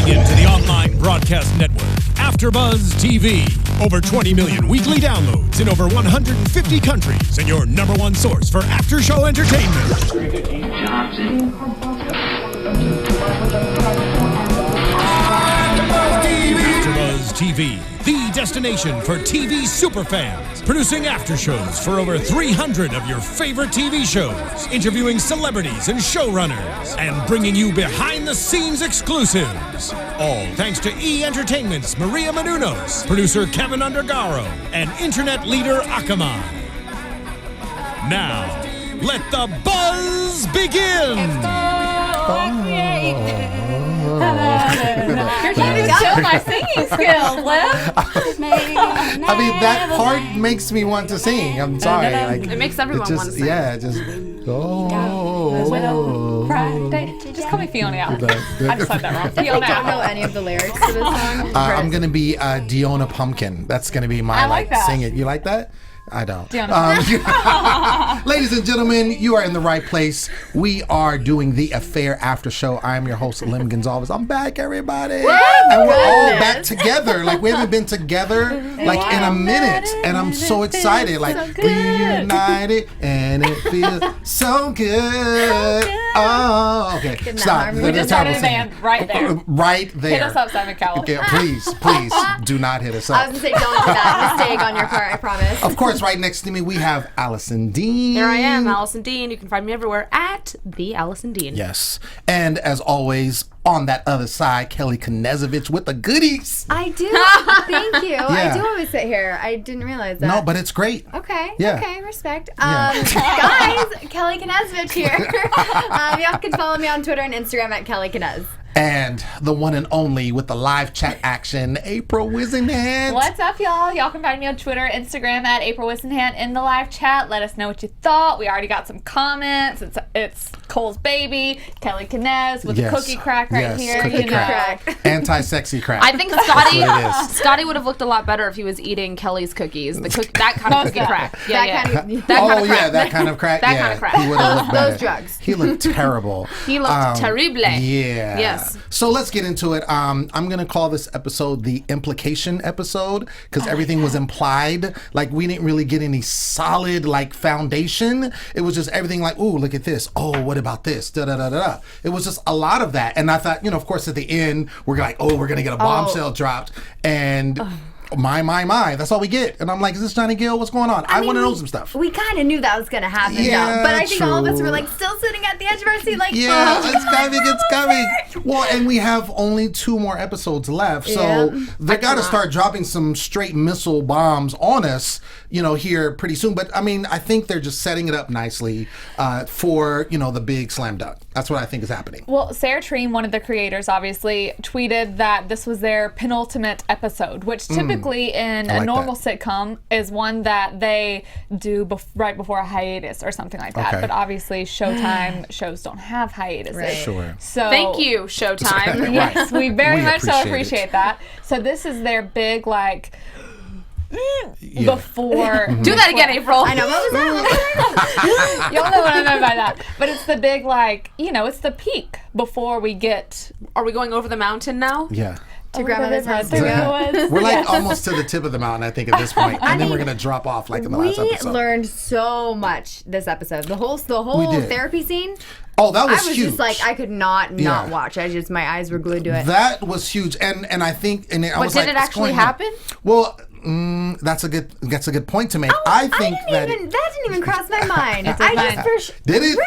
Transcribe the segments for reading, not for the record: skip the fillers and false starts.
Tuning in to the online broadcast network, AFTERBUZZ TV. Over 20 million weekly downloads in over 150 countries, and your number one source for after-show entertainment. AFTERBUZZ TV, the destination for TV superfans. Producing aftershows for over 300 of your favorite TV shows. Interviewing celebrities and showrunners. And bringing you behind-the-scenes exclusives. All thanks to E! Entertainment's Maria Menounos, producer Kevin Undergaro, and internet leader Akamai. Now, let the buzz begin! You're trying to show my singing skills, Lem. I mean, that part makes me want to sing. I'm sorry. Like, it makes everyone want to sing. Yeah, just Just call me Fiona. I just said that wrong. I don't know any of the lyrics to this song. I'm gonna be Diona Pumpkin. That's gonna be my sing it. You like that? I don't. Ladies and gentlemen, you are in the right place. We are doing The Affair After Show. I am your host, Lem Gonsalves. I'm back, everybody. And we're all back together. Like, we haven't been together, like, in a minute. And I'm so excited. Like, reunited, and it feels so good. Oh, okay. Stop. We just started a band right there. Right there. Hit us up, Simon Cowell. Okay, please do not hit us up. I was going to say, don't do that mistake on your part, I promise. Of course, right next to me, we have Allison Dean. Here I am, Allison Dean. You can find me everywhere at the Allison Dean. Yes. And as always, on that other side, Kellie Knezovich with the goodies. I do. Thank you. Yeah. I do always sit here. I didn't realize that. No, but it's great. Okay. Yeah. Okay, respect. Guys, Kellie Knezovich here. Y'all can follow me on Twitter and Instagram at Kellie Knez. And the one and only with the live chat action, April Whisenhant. What's up, y'all? Y'all can find me on Twitter, Instagram at April Whisenhant in the live chat. Let us know what you thought. We already got some comments. It's Cole's baby, Kellie Knez with the cookie crack right here. Cookie crack. Anti-sexy crack. I think Scotty would have looked a lot better if he was eating Kellie's cookies. That kind of cookie crack. That kind of crack. That kind of crack. He would have looked better. Those drugs. He looked terrible. He looked terrible. Yeah. Yes. So let's get into it. I'm going to call this episode the implication episode because everything was implied. Like, we didn't really get any solid, like, foundation. It was just everything like, ooh, look at this. Oh, what about this? Da-da-da-da-da. It was just a lot of that. And I thought, of course, at the end, we're like, oh, we're going to get a bombshell dropped. And... My. That's all we get. And I'm like, is this Johnny Gill? What's going on? I want to know some stuff. We kind of knew that was going to happen, though. But I think all of us were, like, still sitting at the edge of our seat, like, it's coming. Well, and we have only 2 more episodes left. So they got to start dropping some straight missile bombs on us, here pretty soon. But, I mean, I think they're just setting it up nicely for, the big slam dunk. That's what I think is happening. Well, Sarah Treem, one of the creators, obviously, tweeted that this was their penultimate episode, which typically in a normal sitcom is one that they do right before a hiatus or something like that. But obviously, Showtime shows don't have hiatuses. Right. Sure. So thank you, Showtime. Yes, we very much so appreciate that. So this is their big, like... before do that again, April. I know what was that. Y'all know what I meant by that. But it's the big, like, it's the peak before we get. Are we going over the mountain now? Yeah. To grandmother's house. We're like almost to the tip of the mountain, I think, at this point, and then we're gonna drop off like in the last episode. We learned so much this episode. The whole therapy scene. Oh, that was huge. I was just like, I could not watch. My eyes were glued to it. That was huge, and I think, and I was like, did it actually happen? Well. That's a good point to make. I think that didn't even cross my mind. Did Really? it?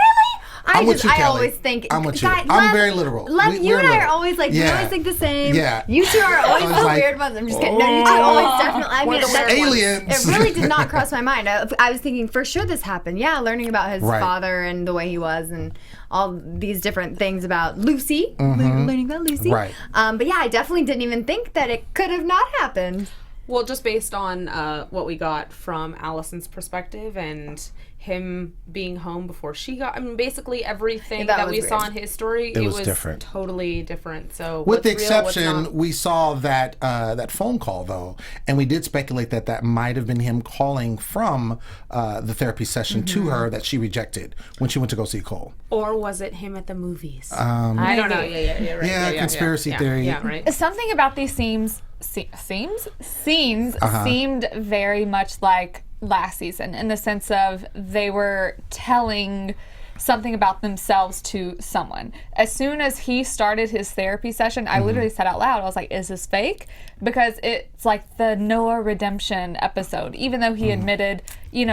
I always think. I'm with you. I'm very literal. You and I are always like, we always think the same. Yeah. You two are always the weird ones. I'm just kidding. No, you two always definitely. I mean, aliens. It really did not cross my mind. I was thinking for sure this happened. Yeah, learning about his father and the way he was and all these different things about Lucy. Learning about Lucy. Right. But yeah, I definitely didn't even think that it could have not happened. Well, just based on what we got from Allison's perspective and him being home before she got, I mean, basically everything that we saw in his story, it was different. Totally different. So with the exception, we saw that that phone call though, and we did speculate that that might have been him calling from the therapy session to her that she rejected when she went to go see Cole. Or was it him at the movies? I don't know. Yeah, conspiracy theory. Yeah, right. Something about these scenes seemed very much like last season, in the sense of they were telling something about themselves to someone. As soon as he started his therapy session, I literally said out loud, I was like, is this fake? Because it's like the Noah redemption episode. Even though he admitted,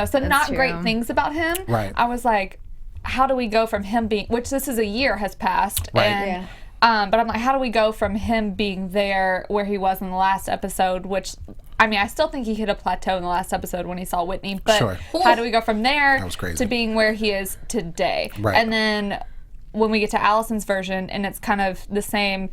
some not great things about him, I was like, how do we go from him being, which this is a year has passed, and but I'm like, how do we go from him being there where he was in the last episode, which, I mean, I still think he hit a plateau in the last episode when he saw Whitney, but how do we go from there to being where he is today? And then when we get to Allison's version, and it's kind of the same,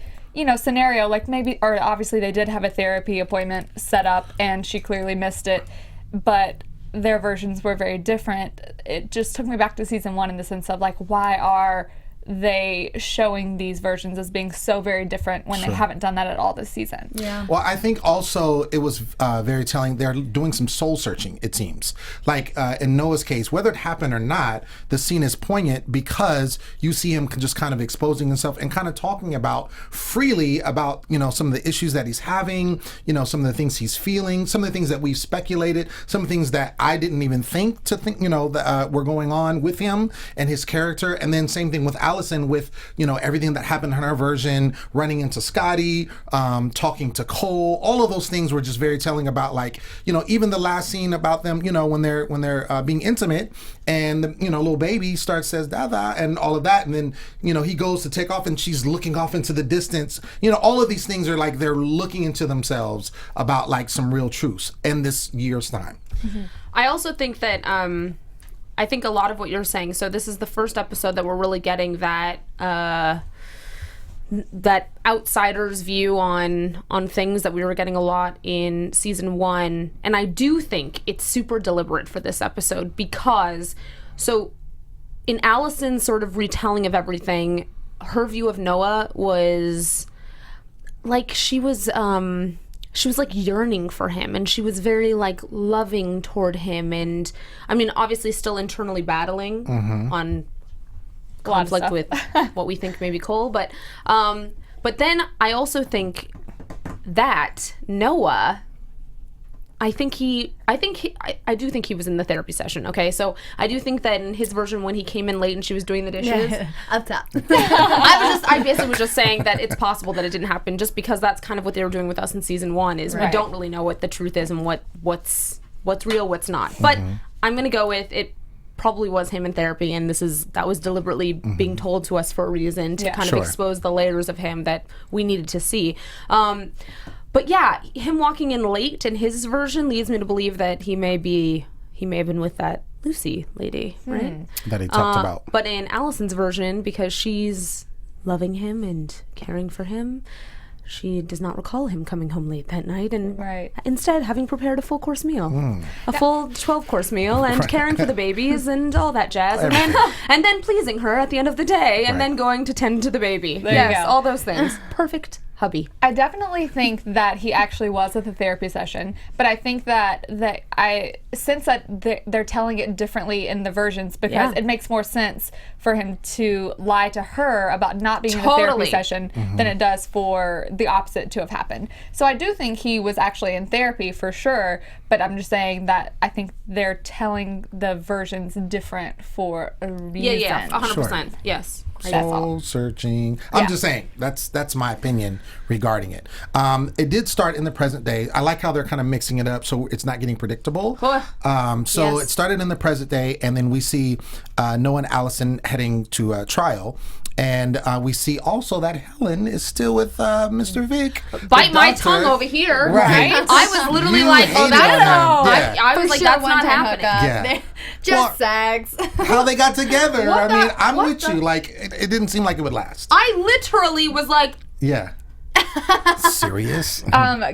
scenario, like maybe, or obviously they did have a therapy appointment set up and she clearly missed it, but their versions were very different. It just took me back to season 1 in the sense of like, why are they showing these versions as being so very different when they haven't done that at all this season? Well, I think also it was very telling. They're doing some soul searching, it seems. Like in Noah's case, whether it happened or not, the scene is poignant because you see him just kind of exposing himself and kind of talking about freely about, some of the issues that he's having, some of the things he's feeling, some of the things that we've speculated, some of the things that I didn't even think that were going on with him and his character. And then same thing with Allison with, everything that happened in her version, running into Scotty, talking to Cole, all of those things were just very telling about, like, even the last scene about them, when they're being intimate and, little baby says Dada and all of that. And then, he goes to take off and she's looking off into the distance. All of these things are like they're looking into themselves about like some real truths in this year's time. I also think that, I think a lot of what you're saying, so this is the first episode that we're really getting that that outsider's view on things that we were getting a lot in season 1. And I do think it's super deliberate for this episode because, so in Allison's sort of retelling of everything, her view of Noah was like she was like yearning for him, and she was very like loving toward him, and I mean obviously still internally battling on conflict with what we think maybe Cole, but then I also think that Noah, I do think he was in the therapy session. Okay, so I do think that in his version when he came in late and she was doing the dishes, up top. I basically was just saying that it's possible that it didn't happen, just because that's kind of what they were doing with us in season 1. Is we don't really know what the truth is and what's real, what's not. But I'm gonna go with it. Probably was him in therapy, and that was deliberately being told to us for a reason to kind of expose the layers of him that we needed to see. But yeah, him walking in late in his version leads me to believe that he may have been with that Lucy lady, right? That he talked about. But in Allison's version, because she's loving him and caring for him, she does not recall him coming home late that night, and instead having prepared a full course meal, a full 12-course meal, and caring for the babies and all that jazz, and then pleasing her at the end of the day, and then going to tend to the baby. Yes, all those things. Perfect hubby. I definitely think that he actually was at the therapy session, but I think that I sense that they're telling it differently in the versions, because it makes more sense for him to lie to her about not being in the therapy session than it does for the opposite to have happened. So I do think he was actually in therapy for sure, but I'm just saying that I think they're telling the versions different for a reason. Yeah, 100%. Yes. Soul searching. I'm just saying that's my opinion regarding it. It did start in the present day. I like how they're kind of mixing it up so it's not getting predictable. It started in the present day, and then we see Noah and Allison heading to a trial. And we see also that Helen is still with Mr. Vik. Bite my tongue over here, right? I was literally like, oh, that's no. I was like, that's not happening. Yeah. Just sags. How they got together. I'm with you. Like, it didn't seem like it would last. I literally was like, yeah. Serious?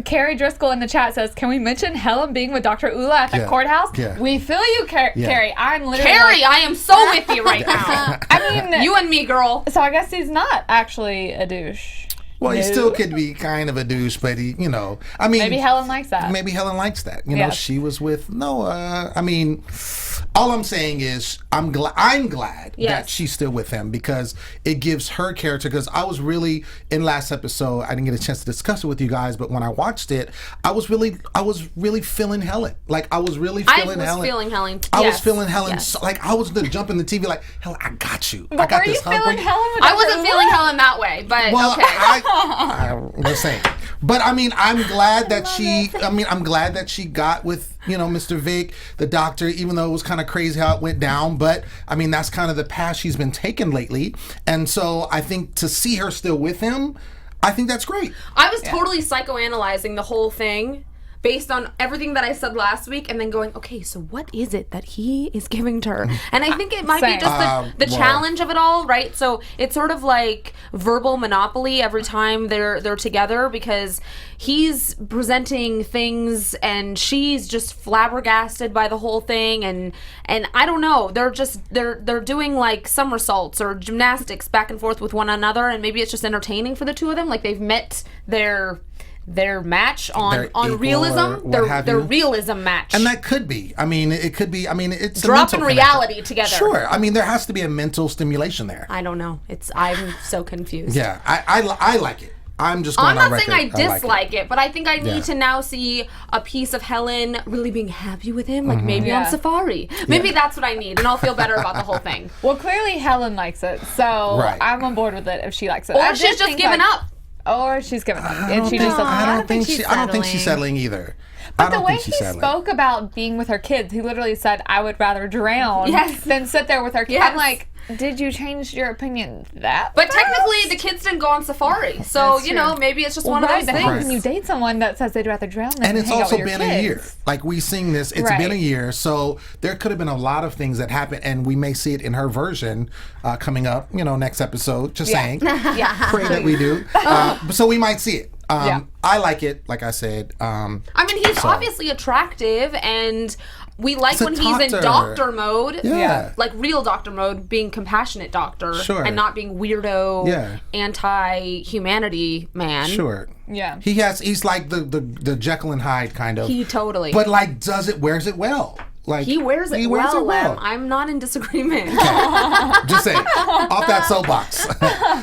Carrie Driscoll in the chat says, can we mention Helen being with Dr. Ula at the courthouse? Yeah. We feel you, Carrie. I'm literally Carrie, I am so with you right now. I mean, you and me, girl. So I guess he's not actually a douche. Well, he still could be kind of a douche, but he, I mean, maybe Helen likes that. Maybe Helen likes that. You know, she was with Noah. I mean, all I'm saying is I'm glad that she's still with him because it gives her character. Because I was really in last episode, I didn't get a chance to discuss it with you guys, but when I watched it, I was really feeling Helen. Like I was really feeling Helen. I was feeling Helen. Yes. So, like I was gonna jump in the TV like, Helen, I got you. But I got were this. you feeling Helen? I wasn't feeling Helen that way, but okay. I'm just saying. But I mean, I'm glad that she got with, Mr. Vik, the doctor, even though it was kind of crazy how it went down. But I mean, that's kind of the path she's been taking lately. And so I think to see her still with him, I think that's great. I was totally psychoanalyzing the whole thing based on everything that I said last week and then going, okay, so what is it that he is giving to her? And I think it might be just the challenge of it all, right? So it's sort of like verbal monopoly every time they're together because he's presenting things and she's just flabbergasted by the whole thing and I don't know, they're doing like somersaults or gymnastics back and forth with one another and maybe it's just entertaining for the two of them, like they've met their match on realism, their realism match. And that could be. I mean, it could be. I mean, it's dropping reality together. Sure. I mean, there has to be a mental stimulation there. I don't know. I'm so confused. Yeah, I like it. I'm just going I'm not saying I dislike it, but I think I need to now see a piece of Helen really being happy with him, like maybe on safari. Maybe that's what I need, and I'll feel better about the whole thing. Well, clearly Helen likes it, so I'm on board with it if she likes it. Or she's just giving up. Or she's giving up, and she just doesn't. I don't think she's settling either. But the way he spoke about being with her kids, he literally said, "I would rather drown than sit there with her kids." Yes. I'm like, did you change your opinion that? But technically, the kids didn't go on safari, so maybe it's just one of those things. How can you date someone that says they'd rather drown than and it's hang also out with your been kids? a year. Like we sing this, it's been a year, so there could have been a lot of things that happened, and we may see it in her version coming up. Next episode. Just saying. Pray that we do. So we might see it. I like it, like I said. I mean, he's obviously attractive, and we like when he's in doctor mode. Yeah. Like real doctor mode, being compassionate doctor. Sure. And not being weirdo, anti-humanity man. Sure. Yeah. He's like the Jekyll and Hyde kind of. He totally. But like, wears it well. Like he wears it well, Lem. I'm not in disagreement. Just saying, off that soapbox.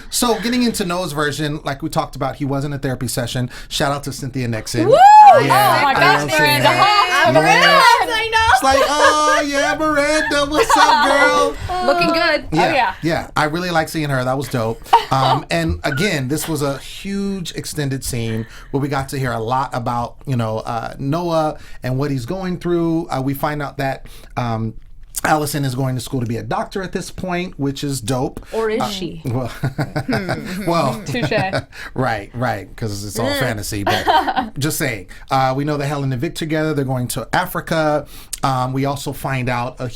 So getting into Noah's version, like we talked about, he was in a therapy session. Shout out to Cynthia Nixon. Woo! Yeah, oh my gosh, Miranda. I know. It's like, oh yeah, Miranda, what's up, girl? Looking good. Yeah. I really like seeing her. That was dope. And again, this was a huge extended scene where we got to hear a lot about Noah and what he's going through. We find out that Allison is going to school to be a doctor at this point, which is dope. Or is she? Well, touche. Right, because it's all fantasy. But just saying, we know that Helen and Vik together. They're going to Africa. We also find out a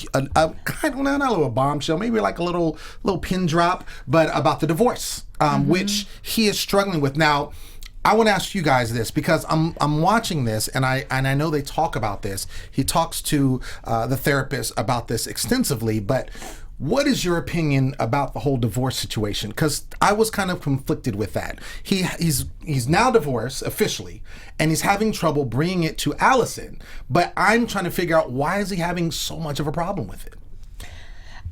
kind of not a little bombshell, maybe like a little pin drop, but about the divorce, which he is struggling with now. I want to ask you guys this because I'm watching this and I know they talk about this. He talks to the therapist about this extensively, but what is your opinion about the whole divorce situation? Because I was kind of conflicted with that. He's now divorced officially, and he's having trouble bringing it to Allison. But I'm trying to figure out why is he having so much of a problem with it?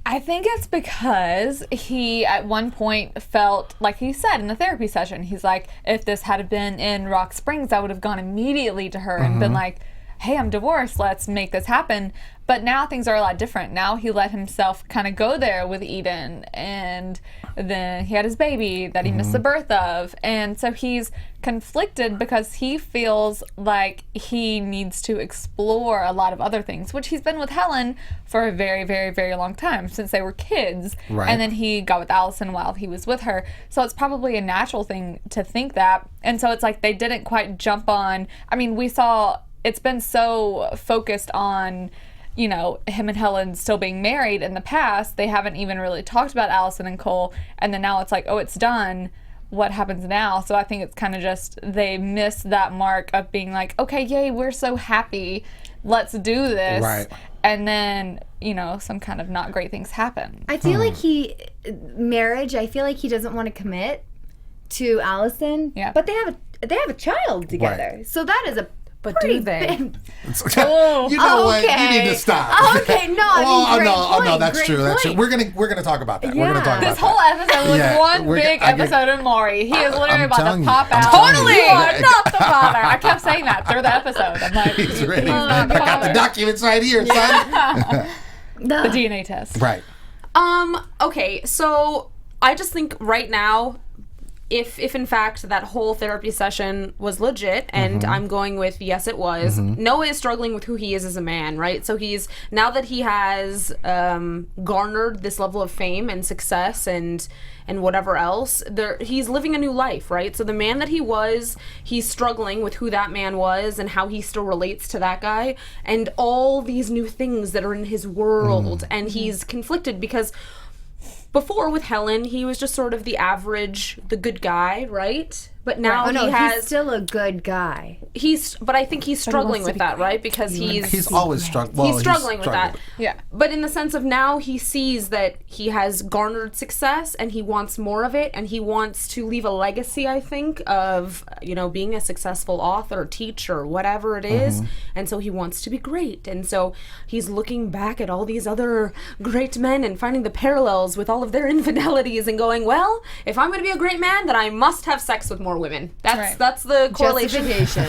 I think it's because he, at one point, felt, like he said in the therapy session, he's like, if this had been in Rock Springs, I would have gone immediately to her and been like, hey, I'm divorced, let's make this happen. But now things are a lot different. Now he let himself kind of go there with Eden, and then he had his baby that he missed the birth of. And so he's conflicted because he feels like he needs to explore a lot of other things, which he's been with Helen for a very, very, very long time, since they were kids. Right. And then he got with Allison while he was with her. So it's probably a natural thing to think that. And so it's like they didn't quite jump on. I mean, we saw it's been so focused on, him and Helen still being married in the past. They haven't even really talked about Allison and Cole. And then now it's like, oh, it's done. what happens now. So I think it's kind of just they miss that mark of being like, okay, yay, we're so happy, let's do this. Right. And then, you know, some kind of not great things happen. I feel like I feel like he doesn't want to commit to Allison. Yeah. But they have a child together. Right. So that is a But do they? You know what? You need to stop. Okay, no, I mean, no, that's great true. That's point. true. We're gonna talk about that. We're gonna talk about This whole episode was one big episode of Maury. He is literally about to pop out. Totally! You are not the father. I kept saying that through the episode. I'm like, he's ready. I got the documents right here, son. The DNA test. Right. Okay, so I just think right now, if in fact that whole therapy session was legit, and I'm going with yes it was, Noah is struggling with who he is as a man, right? So he's, now that he has garnered this level of fame and success and whatever else, he's living a new life, right? So the man that he was, he's struggling with who that man was and how he still relates to that guy and all these new things that are in his world, and he's conflicted because before with Helen, he was just sort of the average, the good guy, right? But now he's still a good guy. But I think he's struggling with that, right? Because he's always struggling. He's struggling with that. Yeah. But in the sense of now he sees that he has garnered success and he wants more of it, and he wants to leave a legacy, I think, of, you know, being a successful author, teacher, whatever it is. And so he wants to be great. And so he's looking back at all these other great men and finding the parallels with all of their infidelities and going, well, if I'm going to be a great man, then I must have sex with more women. That's the correlation.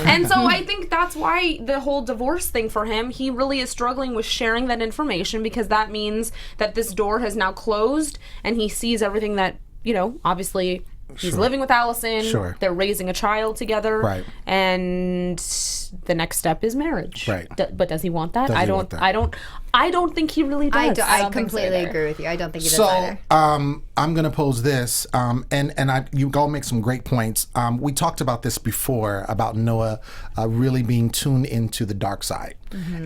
And so I think that's why the whole divorce thing for him, he really is struggling with sharing that information, because that means that this door has now closed and he sees everything that, you know, obviously he's living with Allison. Sure. They're raising a child together. Right. And the next step is marriage. Right. But does he want that? I don't think he really does. I completely agree with you. I don't think he does either. I'm going to pose this, you all make some great points. We talked about this before, about Noah really being tuned into the dark side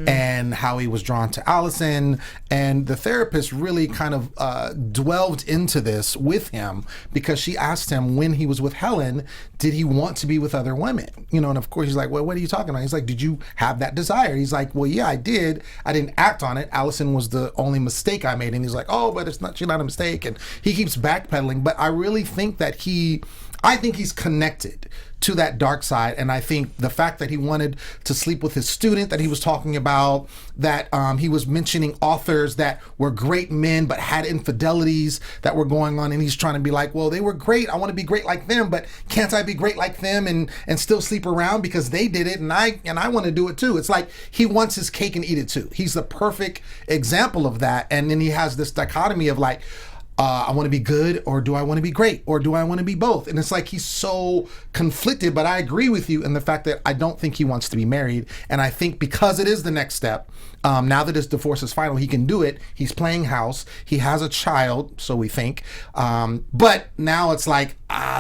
and how he was drawn to Allison. And the therapist really kind of dwelled into this with him, because she asked him when he was with Helen, did he want to be with other women? You know, and of course he's like, well, what are you talking about? He's like, did you have that desire? He's like, well, yeah, I did. I didn't act on it. Allison was the only mistake I made. And he's like, oh, but she's not a mistake. And he keeps backpedaling. But I really think that he's connected to that dark side. And I think the fact that he wanted to sleep with his student that he was talking about, that he was mentioning authors that were great men but had infidelities that were going on, and he's trying to be like, well, they were great, I want to be great like them, but can't I be great like them and still sleep around because they did it and I want to do it too. It's like he wants his cake and eat it too. He's the perfect example of that. And then he has this dichotomy of like, I want to be good, or do I want to be great, or do I want to be both? And it's like he's so conflicted. But I agree with you in the fact that I don't think he wants to be married. And I think because it is the next step, now that his divorce is final, he can do it. He's playing house. He has a child, so we think. But now it's like,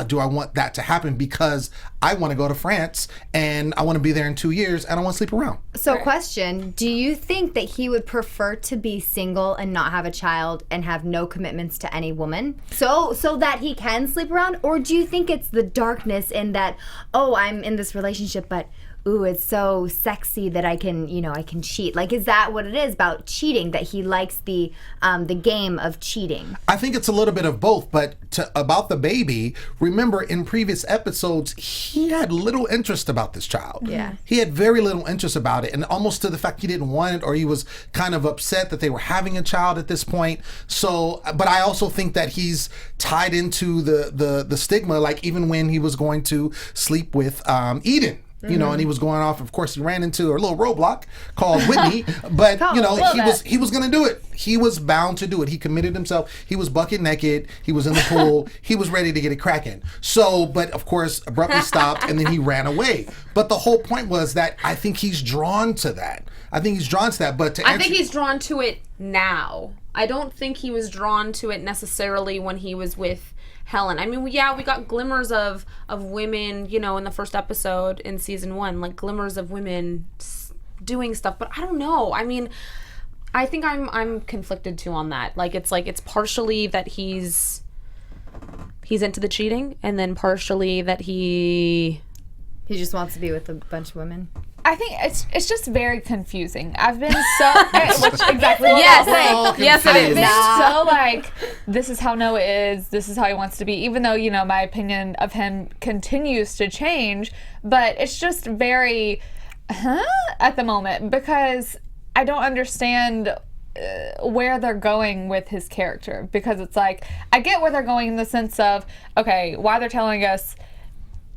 do I want that to happen? Because I want to go to France and I want to be there in 2 years and I want to sleep around. So question, do you think that he would prefer to be single and not have a child and have no commitments to any woman so that he can sleep around? Or do you think it's the darkness in that, oh, I'm in this relationship, but ooh, it's so sexy that I can cheat? Like, is that what it is about cheating, that he likes the game of cheating? I think it's a little bit of both, but about the baby, remember in previous episodes, he had little interest about this child. Yeah. He had very little interest about it, and almost to the fact he didn't want it, or he was kind of upset that they were having a child at this point. So, but I also think that he's tied into the stigma, like even when he was going to sleep with Eden. You know, and he was going off. Of course, he ran into a little roadblock called Whitney, but you know, he was going to do it. He was bound to do it. He committed himself. He was bucket naked. He was in the pool. He was ready to get it cracking. So, but of course, abruptly stopped, and then he ran away. But the whole point was that I think he's drawn to that. But I think he's drawn to it now. I don't think he was drawn to it necessarily when he was with Helen. I mean, we got glimmers of women, you know, in the first episode in season 1, like glimmers of women doing stuff, but I don't know. I mean, I think I'm conflicted too on that. Like it's partially that he's he's into the cheating, and then partially that he just wants to be with a bunch of women. I think it's just very confusing. I've been so exactly yes it is. I've been so like, this is how Noah is, this is how he wants to be, even though, you know, my opinion of him continues to change, but it's just very at the moment, because I don't understand where they're going with his character, because it's like, I get where they're going in the sense of, okay, why they're telling us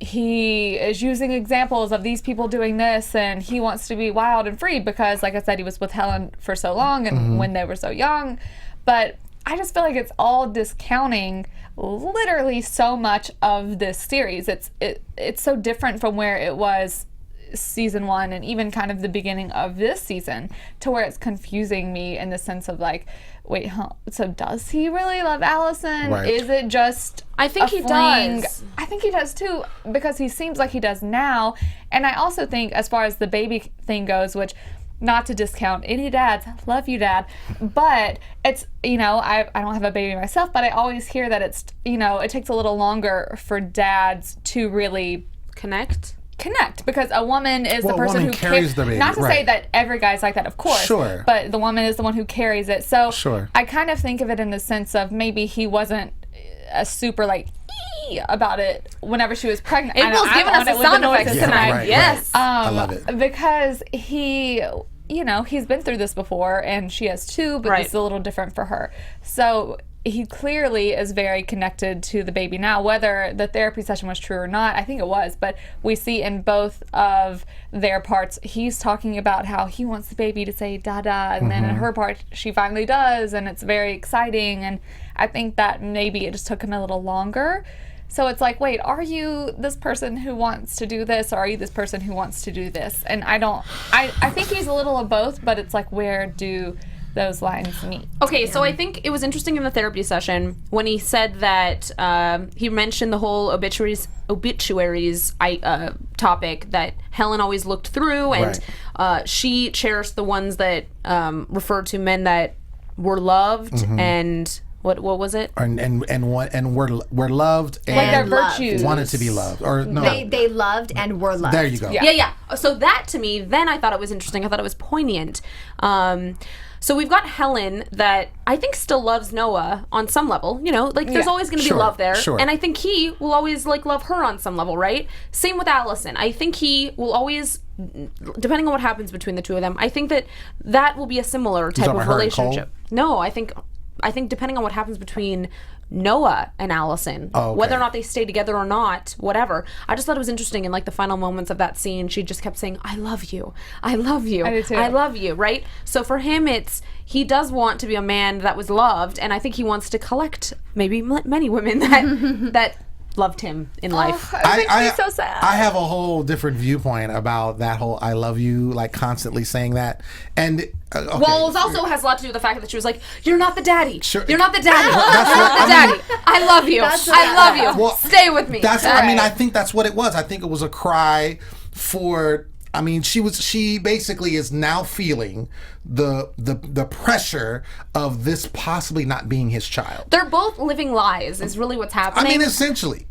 he is using examples of these people doing this and he wants to be wild and free because, like I said, he was with Helen for so long and when they were so young. But I just feel like it's all discounting literally so much of this series. It's so different from where it was season 1 and even kind of the beginning of this season, to where it's confusing me in the sense of like, wait, so does he really love Allison? Right. Is it just I think he does. I think he does too, because he seems like he does now. And I also think, as far as the baby thing goes, which, not to discount any dads, love you, Dad, but it's, you know, I don't have a baby myself, but I always hear that it's, you know, it takes a little longer for dads to really connect, because a woman is the person who carries the baby. Not to say that every guy's like that, of course. Sure. But the woman is the one who carries it. So sure. I kind of think of it in the sense of maybe he wasn't a super like about it whenever she was pregnant. April's giving us the sound effects tonight. Right, yes. Right. I love it. Because he, you know, he's been through this before, and she has too, but this is a little different for her. So he clearly is very connected to the baby now, whether the therapy session was true or not. I think it was, but we see in both of their parts, he's talking about how he wants the baby to say dada, and then in her part, she finally does, and it's very exciting. And I think that maybe it just took him a little longer. So it's like, wait, are you this person who wants to do this, or are you this person who wants to do this? And I think he's a little of both, but it's like, where do those lines meet? Okay, so I think it was interesting in the therapy session when he said that he mentioned the whole obituaries topic that Helen always looked through, and she cherished the ones that referred to men that were loved and what was it? And were loved and like their virtues, wanted to be loved, or no? They loved and were loved. There you go. Yeah. So that, to me, then I thought it was interesting. I thought it was poignant. So we've got Helen that I think still loves Noah on some level. You know, like there's always going to be love there. Sure. And I think he will always like love her on some level, right? Same with Allison. I think he will always, depending on what happens between the two of them, I think that will be a similar type of relationship. No, I think depending on what happens between Noah and Allison, whether or not they stay together or not, whatever. I just thought it was interesting in like the final moments of that scene, she just kept saying, I love you, I love you, I do too. I love you, right? So for him, he does want to be a man that was loved, and I think he wants to collect maybe many women that loved him in life. It makes me so sad. I have a whole different viewpoint about that whole I love you, like constantly saying that. And well, it also has a lot to do with the fact that she was like, you're not the daddy. Sure. You're not the daddy. You're not the daddy. I love you. I love you. Well, stay with me. I think that's what it was. I think it was a cry for, I mean, she basically is now feeling the pressure of this possibly not being his child. They're both living lies is really what's happening. I mean, essentially.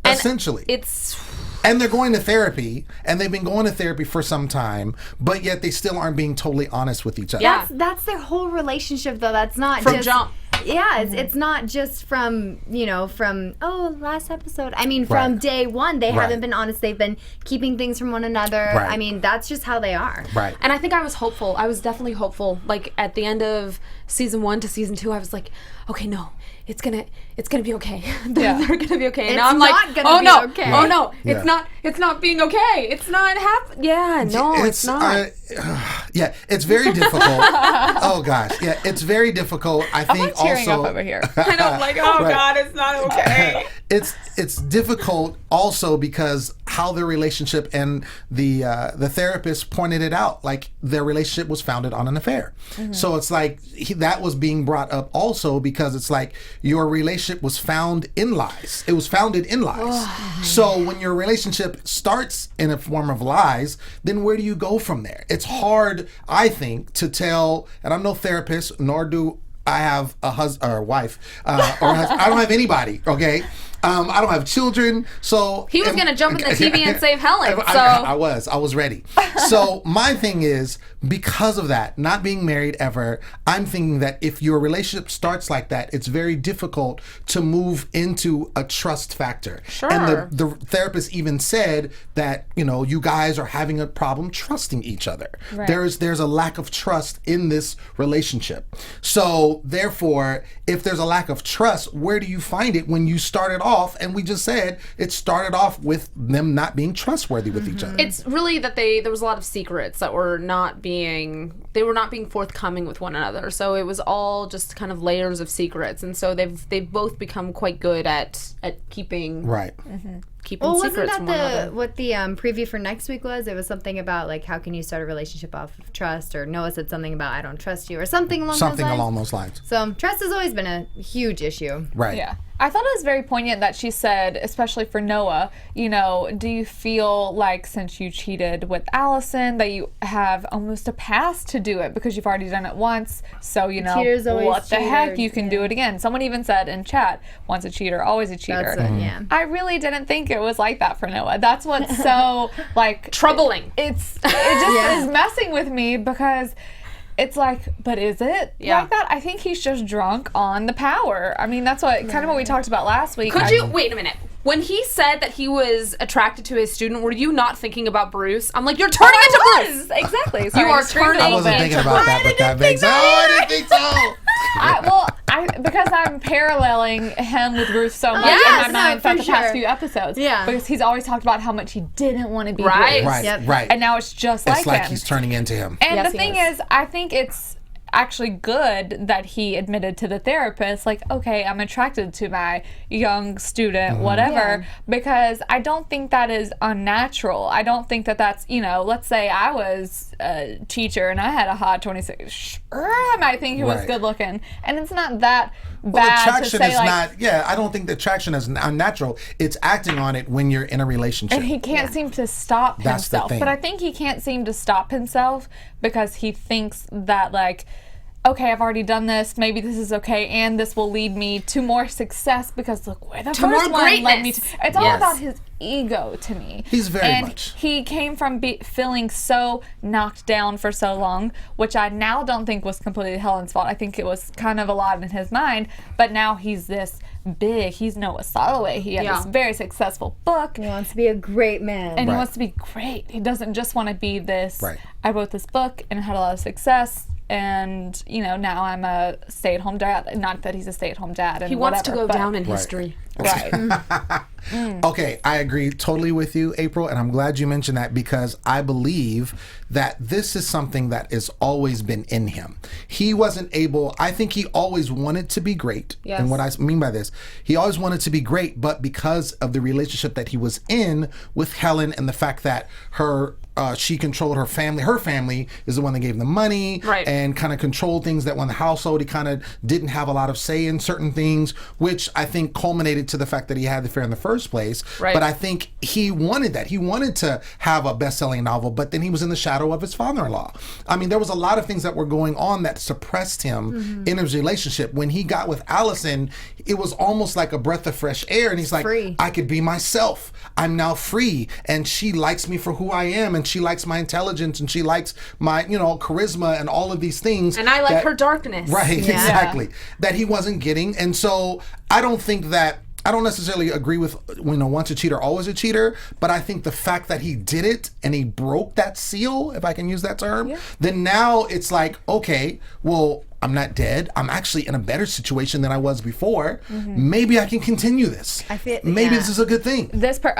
And they're going to therapy, and they've been going to therapy for some time, but yet they still aren't being totally honest with each other. Yeah. That's their whole relationship, though. That's not from just jump. Yeah, it's not just from last episode. I mean, from day one, they haven't been honest. They've been keeping things from one another. Right. I mean, that's just how they are. Right. And I think I was hopeful. I was definitely hopeful. Like at the end of season 1 to season 2, I was like, okay, no. It's gonna be okay. They're gonna be okay. And now I'm like, okay. Oh no, it's not being okay. It's not happening. Yeah, no, it's not. It's very difficult. Oh gosh, yeah, it's very difficult. I think I'm tearing also up over here. I know, like, God, it's not okay. It's difficult also because how their relationship, and the therapist pointed it out, like their relationship was founded on an affair. So it's like that was being brought up also because it's like your relationship was found in lies. It was founded in lies. So when your relationship starts in a form of lies, then where do you go from there? It's hard, I think, to tell, and I'm no therapist, nor do I have a husband or a wife, I don't have anybody, okay? I don't have children. So he was going to jump in the TV and save Helen. I was ready. So my thing is, because of that, not being married ever, I'm thinking that if your relationship starts like that, it's very difficult to move into a trust factor. Sure. And the therapist even said that, you guys are having a problem trusting each other. Right. There's a lack of trust in this relationship. So therefore, if there's a lack of trust, where do you find it when you started off? And we just said it started off with them not being trustworthy with each other. It's really that there was a lot of secrets that were not being forthcoming with one another. So it was all just kind of layers of secrets, and so they've both become quite good at keeping keeping secrets from one another. What the preview for next week was? It was something about like how can you start a relationship off of trust, or Noah said something about I don't trust you, or something along those lines. So trust has always been a huge issue. Right. Yeah. I thought it was very poignant that she said, especially for Noah, do you feel like since you cheated with Allison that you have almost a pass to do it because you've already done it once, so what the heck, you can do it again. Someone even said in chat, once a cheater, always a cheater. That's it, yeah. I really didn't think it was like that for Noah. That's what's so troubling. It just is messing with me because it's like, but is it like that? I think he's just drunk on the power. I mean, that's what kind of what we talked about last week. Wait a minute. When he said that he was attracted to his student, were you not thinking about Bruce? I'm like, you're turning into Bruce. Exactly. You are turning. I wasn't thinking about that, but that makes sense. I didn't think so. Because I'm paralleling him with Bruce so much in my mind for the past few episodes. Yeah. Because he's always talked about how much he didn't want to be Bruce. Right. And now it's just it's like him. he's turning into him. And the thing is, I think it's actually good that he admitted to the therapist, like, okay, I'm attracted to my young student, whatever, because I don't think that is unnatural. I don't think that that's, let's say I was a teacher and I had a hot 26, sure, I might think he was good looking. And it's not that bad attraction to say, is not, I don't think the attraction is unnatural. It's acting on it when you're in a relationship. And he can't seem to stop That's himself. the thing. But I think he can't seem to stop himself because he thinks that, like, okay, I've already done this, maybe this is okay, and this will lead me to more success because look where the first one led me to. It's all about his ego to me. He's very much. And he came from feeling so knocked down for so long, which I now don't think was completely Helen's fault. I think it was kind of a lot in his mind, but now he's this big. He's Noah Soloway. He had this very successful book. He wants to be a great man. And he wants to be great. He doesn't just want to be this, I wrote this book and it had a lot of success. And, now I'm a stay-at-home dad. Not that he's a stay-at-home dad. And he wants to go down in history. Right. Okay, I agree totally with you, April, and I'm glad you mentioned that because I believe that this is something that has always been in him. He wasn't able, I think he always wanted to be great. Yes. And what I mean by this, he always wanted to be great, but because of the relationship that he was in with Helen and the fact that she controlled her family. Her family is the one that gave them money and kind of controlled things that when the household, he kind of didn't have a lot of say in certain things, which I think culminated to the fact that he had the affair in the first place. Right. But I think he wanted that. He wanted to have a best-selling novel, but then he was in the shadow of his father-in-law. I mean, there was a lot of things that were going on that suppressed him in his relationship. When he got with Allison, it was almost like a breath of fresh air. And he's like, I could be myself. I'm now free. And she likes me for who I am. And she likes my intelligence. And she likes my, charisma and all of these things. And I like her darkness. Right, exactly. That he wasn't getting. And so I don't necessarily agree with, once a cheater, always a cheater. But I think the fact that he did it and he broke that seal, if I can use that term, then now it's like, okay, well, I'm not dead. I'm actually in a better situation than I was before. Maybe I can continue this. Maybe this is a good thing.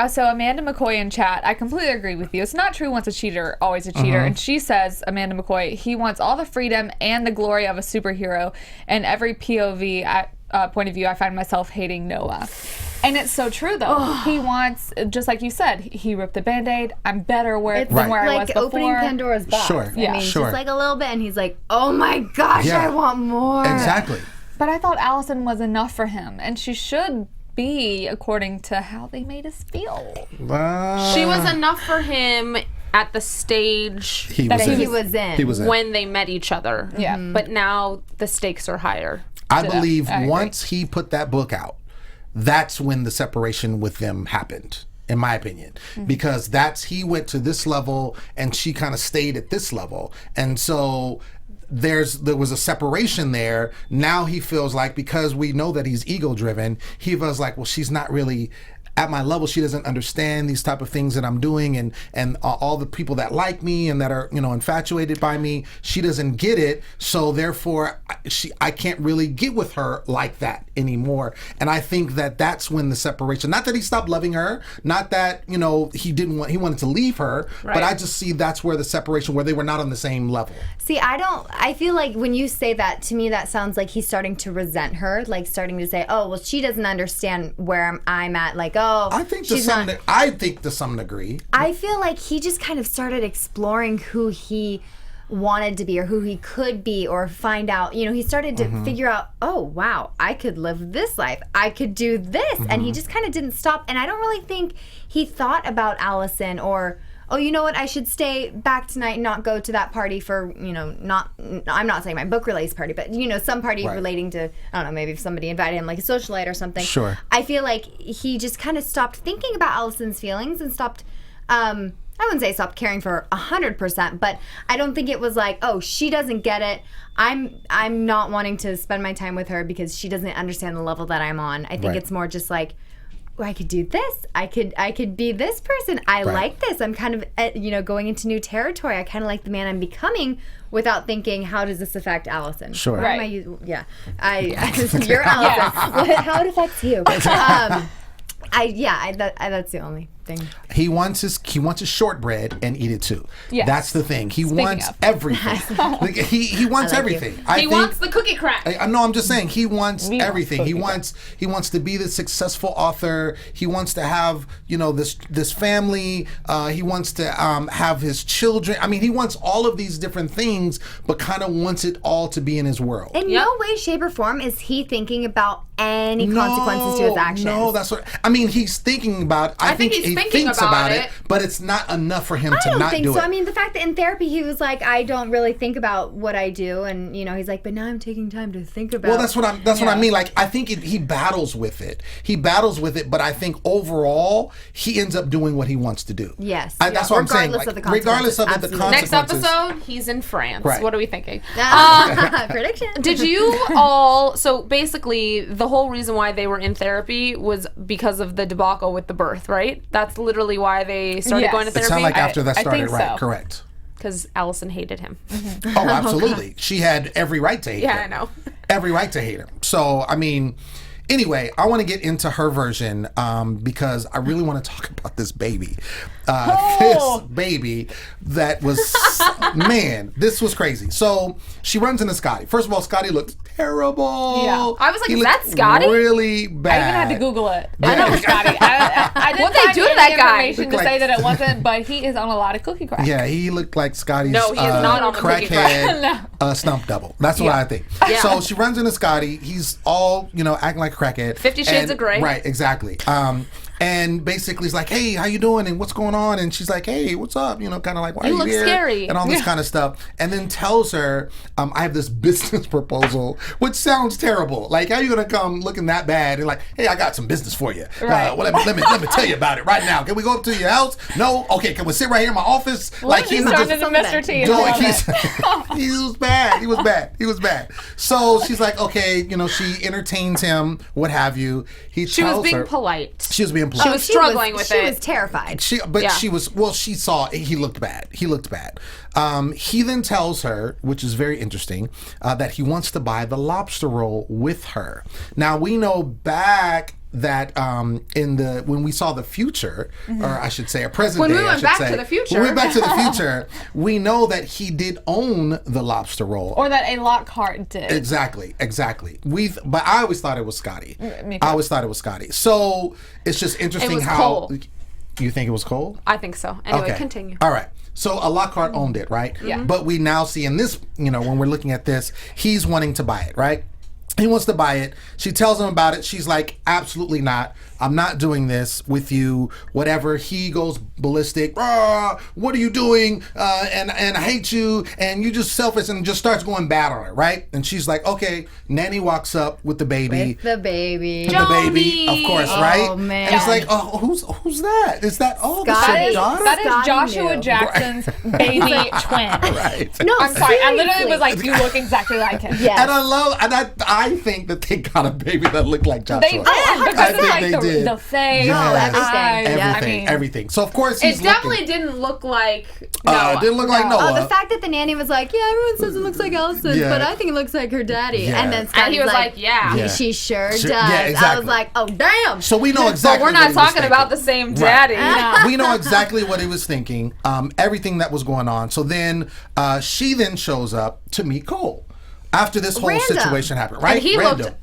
So Amanda McCoy in chat, I completely agree with you. It's not true once a cheater, always a cheater. And she says, Amanda McCoy, he wants all the freedom and the glory of a superhero. And every POV point of view, I find myself hating Noah. And it's so true, though. He wants, just like you said, he ripped the Band-Aid. I'm better than where I was before. It's like opening Pandora's box. Just like a little bit, and he's like, oh my gosh, I want more. Exactly. But I thought Allison was enough for him, and she should be, according to how they made us feel. She was enough for him at the stage he was in. When they met each other. But now the stakes are higher. I believe once he put that book out, that's when the separation with them happened, in my opinion, because he went to this level and she kind of stayed at this level. And so there was a separation there. Now he feels like, because we know that he's ego driven, he feels like, well, she's not really at my level. She doesn't understand these type of things that I'm doing, and all the people that like me and that are, you know, infatuated by me, she doesn't get it. So therefore I can't really get with her like that anymore. And I think that that's when the separation, not that he stopped loving her, not that, you know, he wanted to leave her, but I just see that's where the separation, where they were not on the same level. See, I feel like when you say that, to me that sounds like he's starting to resent her, like starting to say, oh, well, she doesn't understand where I'm at, like, oh, I think to some degree. I feel like he just kind of started exploring who he wanted to be or who he could be, or find out, you know, he started to figure out, oh, wow, I could live this life. I could do this. And he just kind of didn't stop. And I don't really think he thought about Allison or, oh, you know what, I should stay back tonight and not go to that party for, you know, I'm not saying my book release party, but, you know, some party relating to, I don't know, maybe if somebody invited him, like a socialite or something. Sure. I feel like he just kind of stopped thinking about Allison's feelings and stopped, I wouldn't say stopped caring for her 100%, but I don't think it was like, oh, she doesn't get it. I'm not wanting to spend my time with her because she doesn't understand the level that I'm on. I think it's more just like, oh, I could do this. I could be this person. I like this. I'm kind of, you know, going into new territory. I kind of like the man I'm becoming without thinking, how does this affect Allison? Sure. You're Allison. How it affects you. That's the only thing. He wants his shortbread and eat it too. Yes. That's the thing. He wants everything. Like, he wants everything. He wants the cookie crack. No, I'm just saying he wants everything. He wants to be the successful author. He wants to have, you know, this family. He wants to have his children. I mean, he wants all of these different things, but kind of wants it all to be in his world. In no way, shape, or form is he thinking about any consequences to his actions. No, that's what I mean. He's thinking about. I think he thinks about it, but it's not enough for him to not do it. I don't think so. I mean, the fact that in therapy he was like, I don't really think about what I do, and you know, he's like, but now I'm taking time to think about. Well, that's what I mean. Like, I think he battles with it. But I think overall he ends up doing what he wants to do. Yes, that's what I'm saying. Like, regardless of the consequences. Next episode, he's in France. Right. What are we thinking? Prediction. Did you all? So basically, the whole reason why they were in therapy was because of the debacle with the birth, right? That's literally why they started going to therapy. It sounded like after that started, think right? so. Correct. Because Allison hated him. Oh, absolutely. She had every right to hate him. Yeah, I know. Every right to hate him. So, I mean, anyway, I want to get into her version because I really want to talk about this baby. This baby that was, man, this was crazy. So she runs into Scotty. First of all, Scotty looked terrible. Yeah. I was like, is that Scotty? Really bad. I even had to Google it. I know Scotty. I didn't What'd they do to that guy? information to say that it wasn't, but he is on a lot of cookie crack. Yeah, he looked like Scotty's No, he is not on the cookie crack. Stump double. That's what I think. Yeah. So she runs into Scotty. He's all, you know, acting like a crackhead. 50 Shades of Grey. Right, exactly. And basically he's like, hey, how you doing? And what's going on? And she's like, hey, what's up? You know, kind of like, why are you look here? Scary. And all this kind of stuff. And then tells her, I have this business proposal, which sounds terrible. Like, how are you going to come looking that bad? And like, hey, I got some business for you. Right. Well, let me tell you about it right now. Can we go up to your house? No? Okay, can we sit right here in my office? Like, he's starting to Mr. T. He was bad. He was bad. So she's like, okay, you know, she entertains him, what have you. She was being polite. She was being polite. She was struggling with it. She was terrified. She saw he looked bad. He then tells her, which is very interesting, that he wants to buy the lobster roll with her. Now we know back that when we saw the future, or I should say a present when day, we went back to the future. When we went back to the future, we know that he did own the lobster roll. Or that a Lockhart did. Exactly. But I always thought it was Scotty. Me too. I always thought it was Scotty. So it's just interesting It was how Cole. You think it was Cole? I think so. Anyway, continue. All right. So a Lockhart owned it, right? Yeah. But we now see in this, you know, when we're looking at this, he's wanting to buy it, right? He wants to buy it. She tells him about it. She's like, absolutely not. I'm not doing this with you. Whatever. He goes ballistic. What are you doing? And I hate you. And you just selfish, and just starts going bad on her, right? And she's like, okay. Nanny walks up with the baby. With the baby. With the baby, of course, right? Oh, man. And it's like, oh, who's that? Is that, Scotty. that's your daughter? That is Scotty Joshua knew. Jackson's baby twin. Right. No, I'm sorry. I literally seriously. was like, you look exactly like him. Yes. And I think that they got a baby that looked like Joshua. They did because of like the face, Yes. everything. Everything. So of course he's It definitely didn't look like it Noah. didn't look like Noah. Oh, the fact that the nanny was like, yeah, everyone says it looks like Allison, Yeah. but I think it looks like her daddy. Yeah. And then And Scotty's he was like, yeah. Yeah. She sure does. Yeah, I exactly. was like, oh, damn. So we know exactly. But we're what not he was talking about thinking. the same Right. daddy. We know exactly what he was thinking. Everything that was going on. So then she then shows up to meet Cole after this whole Random. situation happened. Right? And he Random. looked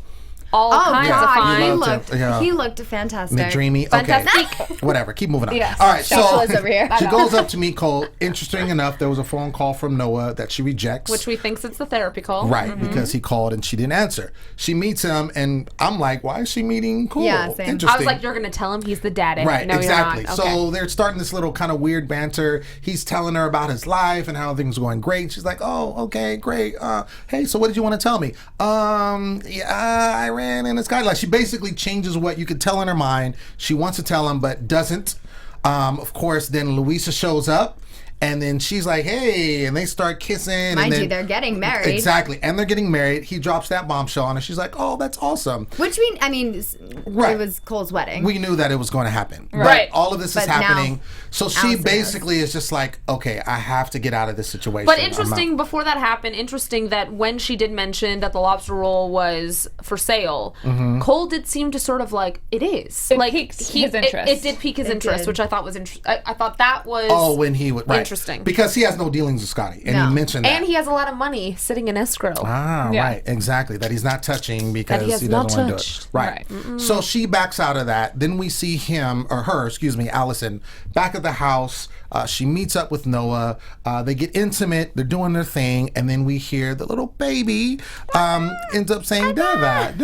all Oh, kinds of God. fine. He looked fantastic. McDreamy. Okay. Fantastic. Whatever. Keep moving on. Yes. All right. So Joshua's over here. she goes up to meet Cole. Interesting enough, there was a phone call from Noah that she rejects. Which we think it's the therapy call. Right, because he called and she didn't answer. She meets him, and I'm like, why is she meeting Cole? Yeah, same. Interesting. I was like, you're going to tell him he's the daddy. Right, No, exactly. you're not. Okay. So they're starting this little kind of weird banter. He's telling her about his life and how things are going great. She's like, oh, okay, great. Hey, so what did you want to tell me? I ran in the sky. Like, she basically changes what you could tell in her mind. She wants to tell him, but doesn't. Of course, then Louisa shows up. And then she's like, hey, and they start kissing. Mind and then, you, they're getting married. Exactly. And they're getting married. He drops that bombshell on her. She's like, oh, that's awesome. Which Right. it was Cole's wedding. We knew that it was going to happen. Right. But all of this is But now happening. So she Allison basically is just like, okay, I have to get out of this situation. But I'm interesting, before that happened, interesting that when she did mention that the lobster roll was for sale, Cole did seem to sort of like, it is. It like piqued his interest. It did pique his interest, did. which I thought was interesting. I thought that was Oh, when he would. Right. interesting. Because he has no dealings with Scotty. And No. he mentioned that. And he has a lot of money sitting in escrow. Ah, Yeah. right, exactly. That he's not touching because That he has he doesn't not want to do it. touched. Right. So she backs out of that. Then we see Allison, back at the house. She meets up with Noah. They get intimate. They're doing their thing. And then we hear the little baby ends up saying, Dada.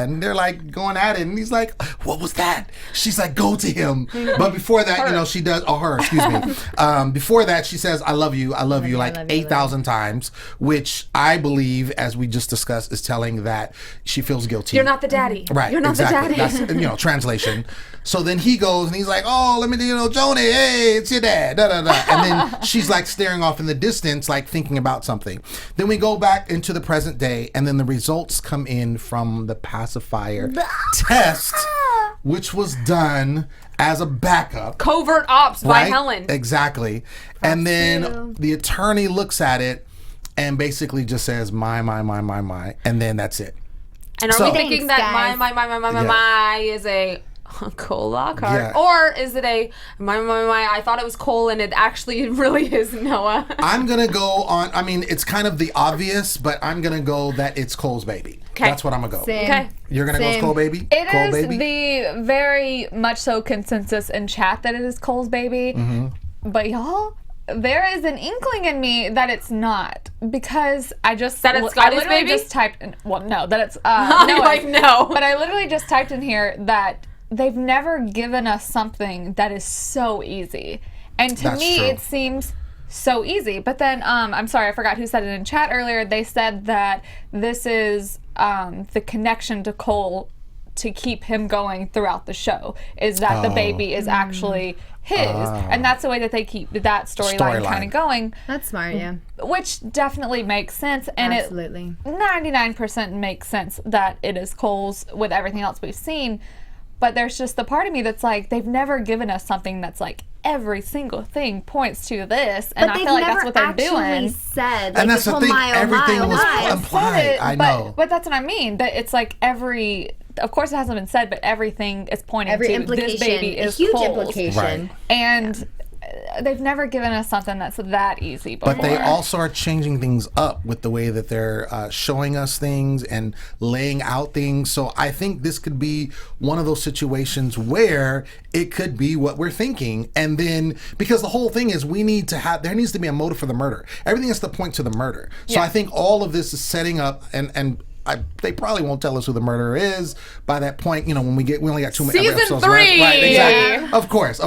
And they're like going at it. And he's like, what was that? She's like, go to him. But before that, she does, excuse me. Before that, she says, I love you like 8,000 times, which I believe, as we just discussed, is telling that she feels guilty. You're not the daddy. Right, You're not exactly. the daddy. That's, translation. So then he goes and he's like, oh, let me do, Joanie, hey, it's your dad, And then she's like staring off in the distance, like thinking about something. Then we go back into the present day, and then the results come in from the pacifier test, which was done as a backup. Covert ops by Right? Helen. Exactly. And then the attorney looks at it and basically just says, my. And then that's it. And are So- we thinking that Thanks, my Yeah. is a Cole Lockhart? Yeah. Or is it a my, I thought it was Cole and it actually really is Noah? I'm going to go on, it's kind of the obvious, but I'm going to go that it's Cole's baby. Okay. That's what I'm going to go. Same. Okay. You're going to go with Same. Cole baby? It Cole is baby? the very much so consensus in chat that it is Cole's baby. But y'all, there is an inkling in me that it's not, because I just That it's I Scotty's literally baby? just typed in, well, no, that it's You're like, no. But I literally just typed in here that they've never given us something that is so easy, and to That's me true. it seems so easy. But then I'm sorry, I forgot who said it in chat earlier. They said that this is the connection to Cole to keep him going throughout the show, is that the baby is actually his, and that's the way that they keep that storyline kind of going, That's smart, yeah. which definitely makes sense. And Absolutely. it 99% makes sense that it is Cole's with everything else we've seen. But there's just the part of me that's like, they've never given us something that's like every single thing points to this, and But I they've feel like never that's what they're actually doing. said, like, And that's this the whole thing, mile, everything mile, was mile. implied. I know. But that's what I mean. That it's like of course it hasn't been said, but everything is pointing Every to implication, this baby a is huge Cole's. implication. Right. And they've never given us something that's that easy before. But they also are changing things up with the way that they're showing us things and laying out things. So I think this could be one of those situations where it could be what we're thinking. And then, because the whole thing is there needs to be a motive for the murder. Everything has to point to the murder. So Yeah. I think all of this is setting up and they probably won't tell us who the murderer is by that point. You know, when we only got 2 more Season episodes 3. left. Right, exactly. Yeah. Of course.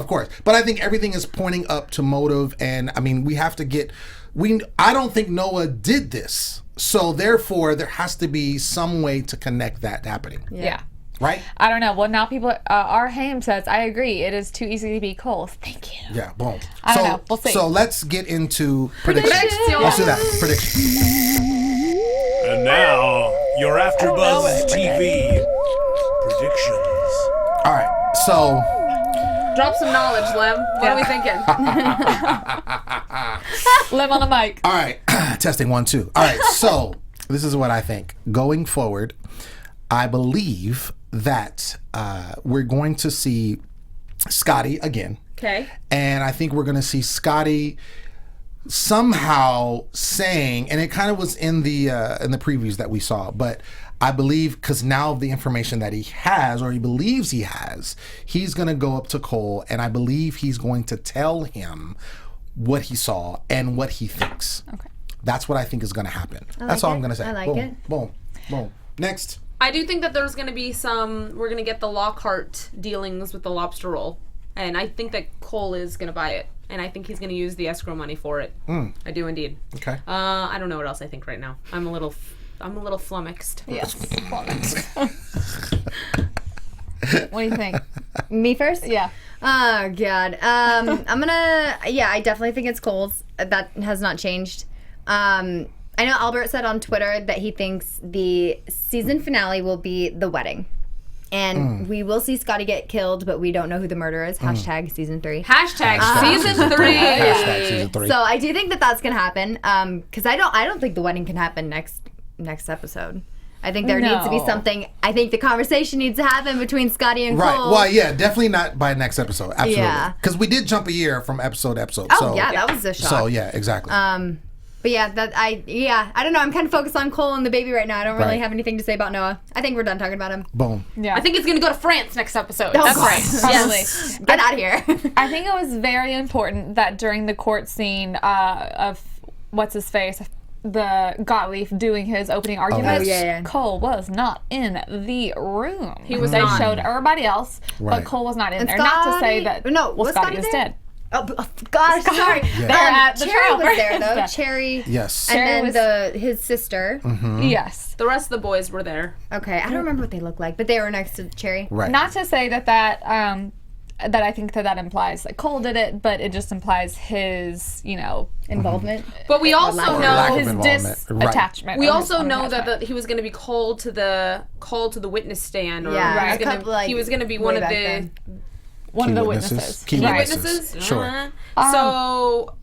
But I think everything is pointing up to motive, and I mean, we have to get. I don't think Noah did this, so therefore there has to be some way to connect that happening. Yeah. Right? I don't know. Well, now people, R. Haim says, I agree. It is too easy to be Cole. Thank you. Yeah, boom. I don't know. We'll see. So let's get into predictions. Let's do that. Predictions. And now, your AfterBuzz TV predictions. All right. So. Drop some knowledge, Lem. What are we thinking? Lem on the mic. All right. Testing 1, 2. All right. So this is what I think. Going forward, I believe that we're going to see Scotty again. Okay. And I think we're going to see Scotty somehow saying, and it kind of was in the previews that we saw, but I believe because now of the information that he has, or he believes he has, he's going to go up to Cole, and I believe he's going to tell him what he saw and what he thinks. Okay. That's what I think is going to happen. That's all I'm going to say. I like it. Boom. Next. I do think that there's going to be we're going to get the Lockhart dealings with the lobster roll. And I think that Cole is going to buy it. And I think he's going to use the escrow money for it. I do indeed. Okay. I don't know what else I think right now. I'm a little flummoxed. Yes. What do you think? Me first? Yeah. Oh, God. I definitely think it's Cole's. That has not changed. I know Albert said on Twitter that he thinks the season finale will be the wedding. And we will see Scotty get killed, but we don't know who the murderer is. Hashtag season 3. Hashtag season 3. Hashtag season 3. So I do think that that's going to happen. Because I don't think the wedding can happen next episode. I think there needs to be something. I think the conversation needs to happen between Scotty and Cole. Right. Well, yeah, definitely not by next episode. Absolutely. Yeah. Because we did jump a year from episode to episode. Oh, so, yeah, that was a shock. So, yeah, exactly. But yeah, I don't know. I'm kind of focused on Cole and the baby right now. I don't really have anything to say about Noah. I think we're done talking about him. Boom. Yeah. I think he's going to go to France next episode. Oh, That's God. right. Probably. Yes. Get out of here. I think it was very important that during the court scene of what's his face, the Gottlieb doing his opening arguments, yeah. Cole was not in the room. He was They not. showed everybody else, Right. but Cole was not in And there. Not to say Scotty- that No, was Scotty Scotty is there? dead. Oh, gosh, sorry. They're at the Cherry trial. was there, though. Cherry. Yes. And Cherry then his sister. Yes. The rest of the boys were there. Okay, I don't remember what they look like, but they were next to Cherry. Right. Not to say that I think that implies that Cole did it, but it just implies his, Involvement. But we also Lack know of his involvement. Right. disattachment. We or also his know that unattachment. he was going to be called to the witness stand, or Yeah, he was a gonna- couple, like, he was going to be way one of back the then. one of Key the witnesses. witnesses. Key Right. witnesses. Sure. So,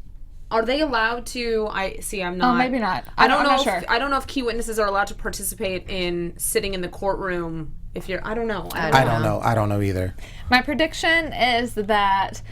are they allowed to? I'm not. Oh, maybe not. I don't I'm know. not sure. I don't know if key witnesses are allowed to participate in sitting in the courtroom. If you're, I don't know. I don't know either. My prediction is that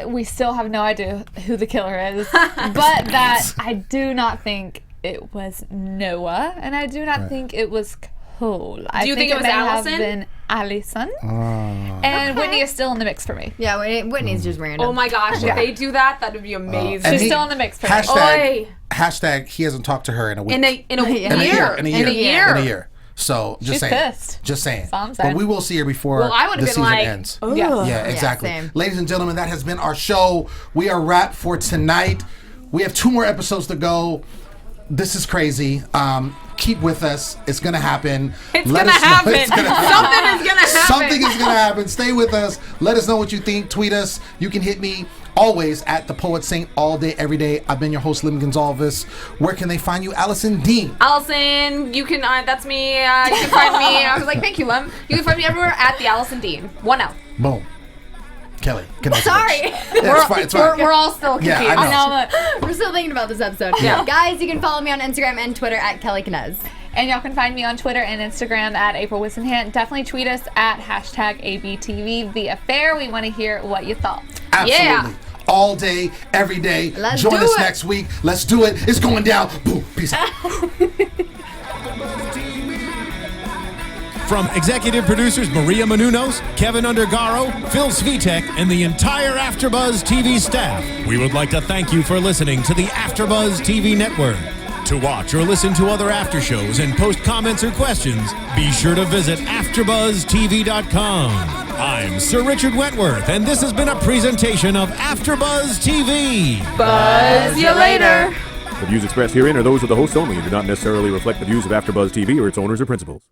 we still have no idea who the killer is, but that I do not think it was Noah, and I do not think it was Cole. I you think it was may Allison? have been Allison, and Whitney is still in the mix for me. Yeah, Whitney's just random. Oh my gosh! If they do that, that would be amazing. And She's still in the mix for me. Hashtag he hasn't talked to her in a week. in a year. So just She's saying. pissed. Just saying. That's all I'm But saying. we will see her before Well, I would the have been season like, ends. Yeah. Yeah, exactly. same. Ladies and gentlemen, that has been our show. We are wrapped for tonight. We have 2 more episodes to go. This is crazy. Keep with us. It's gonna happen. It's gonna happen. It's gonna happen. Something is gonna happen. Something is gonna happen. Stay with us. Let us know what you think. Tweet us. You can hit me always at the Poet Saint all day, every day. I've been your host, Lem Gonsalves. Where can they find you? Allison Dean. Allison, you can. That's me. You can find me. I was like, thank you, Lem. You can find me everywhere at the Allison Dean. 1 L. Boom. Kellie. Knezovich. Sorry. Yeah, it's fine. It's fine. We're all still confused. Yeah, I know. We're still thinking about this episode. Yeah. Guys, you can follow me on Instagram and Twitter at Kellie Knez. And y'all can find me on Twitter and Instagram at April Whisenhant. Definitely tweet us at #ABTV The Affair. We want to hear what you thought. Absolutely. Yeah. All day, every day. Let's Join do us it. next week. Let's do it. It's going down. Boom. Peace out. From executive producers Maria Menounos, Kevin Undergaro, Phil Svitek, and the entire AfterBuzz TV staff, we would like to thank you for listening to the AfterBuzz TV network. To watch or listen to other after shows and post comments or questions, be sure to visit AfterBuzzTV.com. I'm Sir Richard Wentworth, and this has been a presentation of AfterBuzz TV. Buzz you later. The views expressed herein are those of the hosts only and do not necessarily reflect the views of AfterBuzz TV or its owners or principals.